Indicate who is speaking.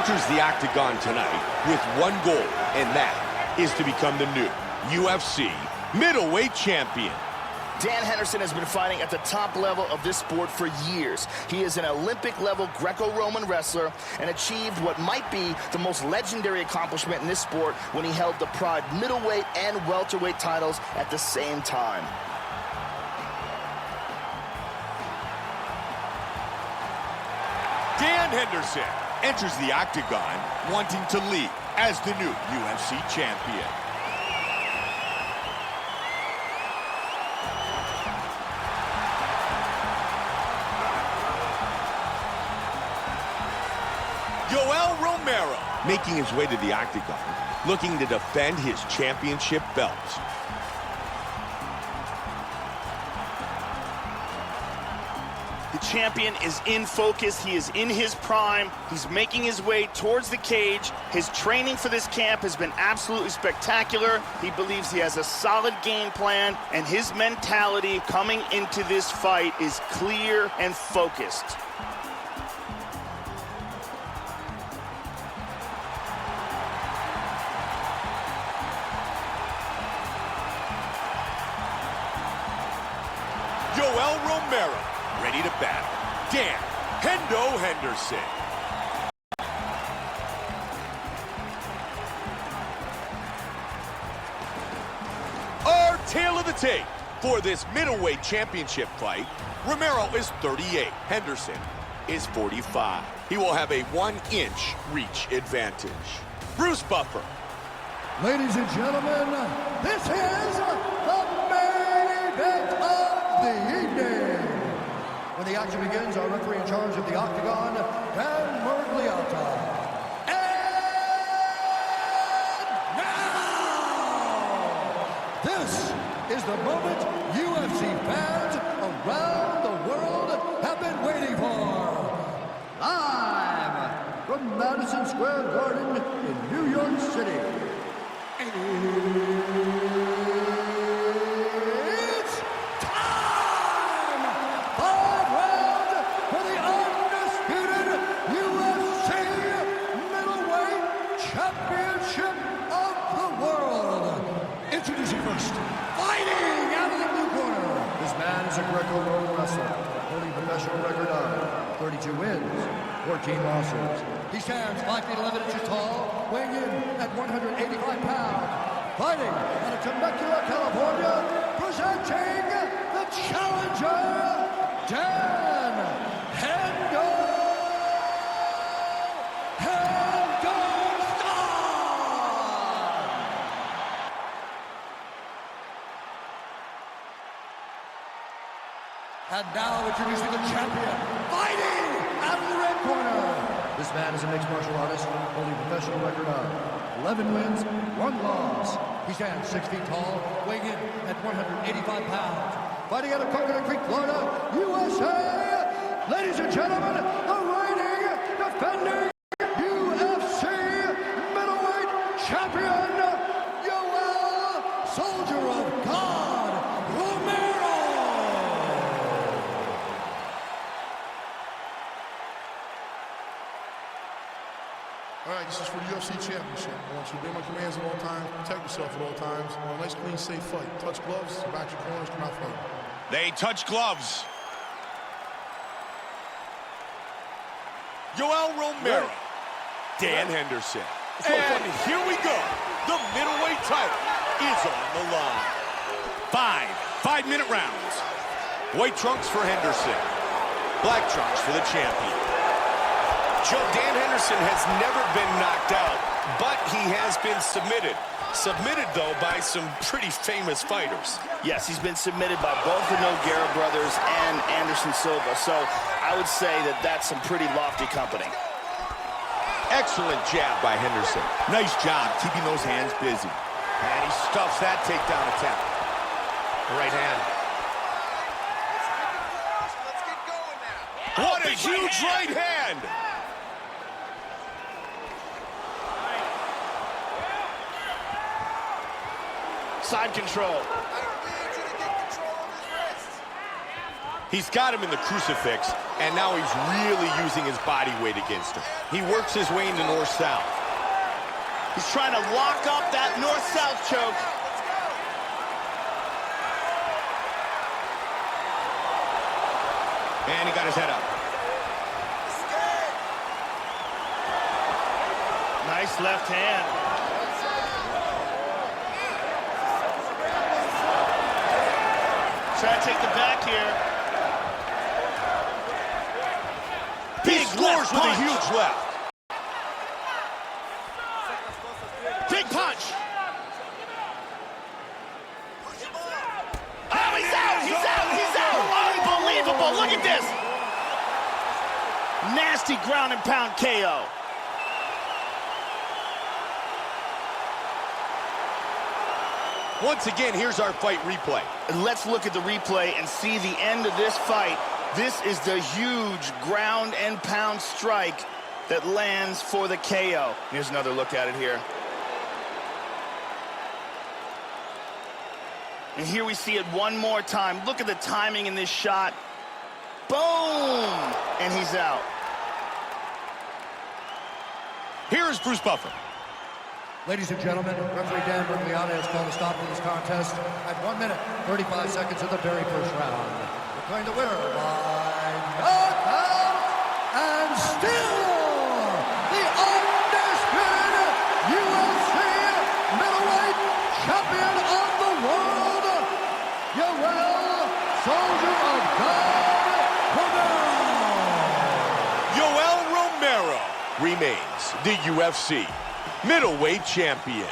Speaker 1: enters the octagon tonight with one goal, and that is to become the new UFC Middleweight Champion.
Speaker 2: Dan Henderson has been fighting at the top level of this sport for years. He is an Olympic-level Greco-Roman wrestler and achieved what might be the most legendary accomplishment in this sport when he held the Pride middleweight and welterweight titles at the same time.
Speaker 1: Dan Henderson enters the octagon wanting to lead as the new UFC champion. Yoel Romero making his way to the octagon, looking to defend his championship belt.
Speaker 3: The champion is in focus. He is in his prime. He's making his way towards the cage. His training for this camp has been absolutely spectacular. He believes he has a solid game plan, and his mentality coming into this fight is clear and focused.
Speaker 1: Yoel Romero, ready to battle. Dan Hendo Henderson. Our tale of the tape for this middleweight championship fight. Romero is 38. Henderson is 45. He will have a 1-inch reach advantage. Bruce Buffer.
Speaker 4: Ladies and gentlemen, this is the main event of the evening. When the action begins, our referee in charge of the octagon, Dan Murgliata. And now, this is the moment UFC fans around the world have been waiting for. Live from Madison Square Garden in New York City. It's time! 5 rounds for the undisputed UFC Middleweight Championship of the world. Introducing first, fighting out of the blue corner. This man is a Greco-Roman wrestler, holding a professional record of 32 wins, 14 losses. He stands 5 feet 11 inches tall, weighing in at 185 pounds. Fighting out of Temecula, California, presenting the challenger, Dan Henderson! And now introducing the champion, fighting out of the red corner. This man is a mixed martial artist, holding a professional record of 11 wins, 1 loss. He stands 6 feet tall, weighing in at 185 pounds. Fighting out of Coconut Creek, Florida, USA. Ladies and gentlemen, the reigning, defending UFC middleweight champion, Yoel, Soldier of God, Romero.
Speaker 5: All right, this is for the UFC Championship. I want you to obey my commands at all times, protect yourself at all times. I want a nice, clean, safe fight. Touch gloves, back your corners, come out fighting.
Speaker 1: They touch gloves. Yoel Romero. Dan Henderson. And here we go. The middleweight title is on the line. 5-minute rounds. White trunks for Henderson. Black trunks for the champion. Joe, Dan Henderson has never been knocked out, but he has been submitted. Submitted, though, by some pretty famous fighters.
Speaker 2: Yes, he's been submitted by both the Nogueira brothers and Anderson Silva, so I would say that that's some pretty lofty company.
Speaker 1: Excellent jab by Henderson. Nice job keeping those hands busy. And he stuffs that takedown attempt. Right hand.
Speaker 6: Let's get going now.
Speaker 1: What a huge right hand!
Speaker 2: Side control.
Speaker 6: I need you to get control of his wrists.
Speaker 1: He's got him in the crucifix, and now he's really using his body weight against him. He works his way into north-south.
Speaker 3: He's trying to lock up that north-south choke.
Speaker 1: And he got his head up.
Speaker 3: Nice left hand. Try to take the back here.
Speaker 1: He scores with a huge left.
Speaker 3: Big punch. Oh, he's out! He's out! He's out! Unbelievable! Look at this! Nasty ground and pound KO.
Speaker 1: Once again, here's our fight replay.
Speaker 2: Let's look at the replay and see the end of this fight. This is the huge ground and pound strike that lands for the KO. Here's another look at it here. And here we see it one more time. Look at the timing in this shot. Boom! And he's out.
Speaker 1: Here's Bruce Buffer.
Speaker 4: Ladies and gentlemen, referee Dan Bergliana has called a stop to this contest at 1 minute, 35 seconds of the very first round. Declaring the winner by knockout and still the undisputed UFC middleweight champion of the world, Yoel, Soldier of God, Romero.
Speaker 1: Yoel Romero remains the UFC middleweight champion.